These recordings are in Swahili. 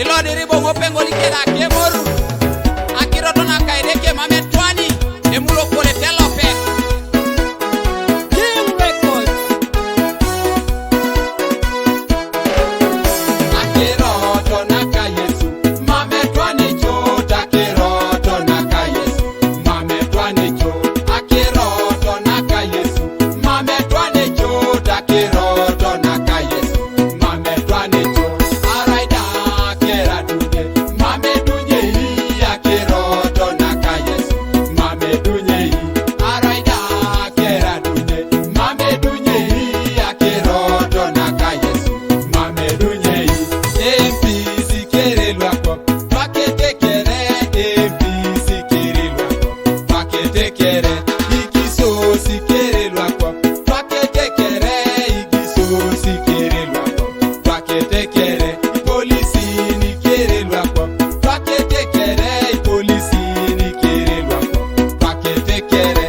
ilo diribo ngopengo likela kemoru akiroto na kaireke mametwani emulo kole telope King Records akiroto na kayesu mametwani chota akiroto na kayesu mametwani chota akiroto na kayesu mametwani chota akiroto na kayesu mametwani chota araida kera dunye mamedunye akiroto na kayesu mamedunye araida kera dunye mamedunye akiroto na kayesu mamedunye empisi kere lwako pakete kere empisi kere lwako pakete kere ikisosi kere lwako pakete kere ikisosi kere lwako pakete kere polisi ni kere lwako pakete kere polisi ni kere lwako pakete kere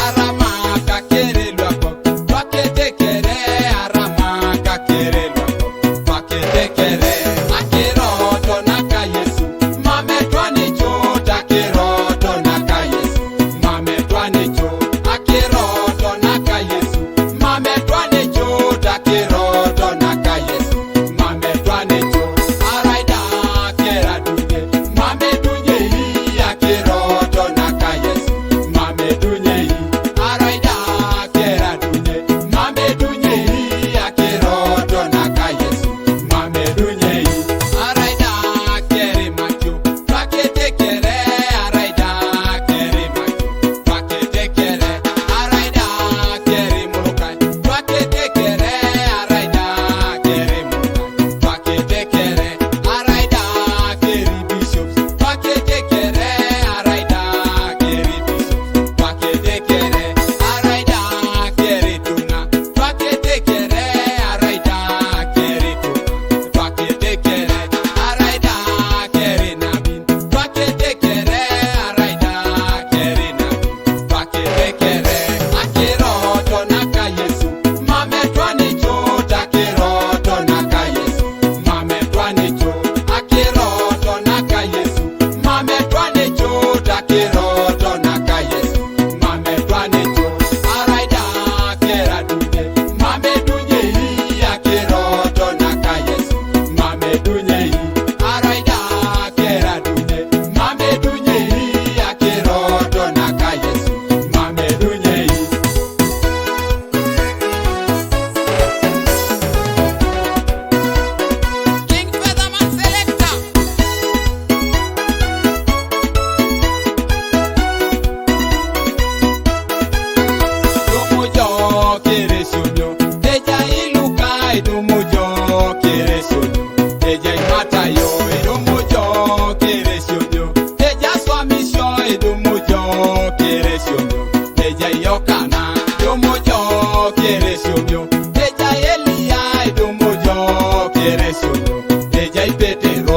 aramaka kere lwako pakete kere aramaka kere lwako pakete kere akiroto na kayesu mametwani chota akiroto na kayesu mametwani chota akiroto na kayesu mametwani chota akiroto na kayesu mametwani chota araida kera dunye mamedunye akiroto na kayesu mamedunye araida kera dunye mamedunye akiroto na kayesu mamedunye araida kere macho pakete kere araida kere macho pakete kere araida kere mulukai pakete kere araida kere mulukai pakete kere araida kere bishops pakete kere araida kere bishops pakete kere araida kere tuna pakete kere araida kere tuna pakete kere araida kere nabin pakete kere araida kere nabin pakete kere akiroto na kayesu mametwani chota akiroto na kayesu mametwani chota akiroto na kayesu mametwani chota akiroto na kayesu mametwani chota araida kera dunye mamedunye akiroto na kayesu mamedunye araida kera dunye mamedunye akiroto na kayesu mamedunye King Featherman Selector Dumujo kere sonyo Deja iluka dumujo kere sonyo Deja imatayo dumujo kere sonyo Deja swamisho dumujo kere sonyo Deja yokana dumujo kere sonyo Deja elia dumujo kere sonyo Deja ipetero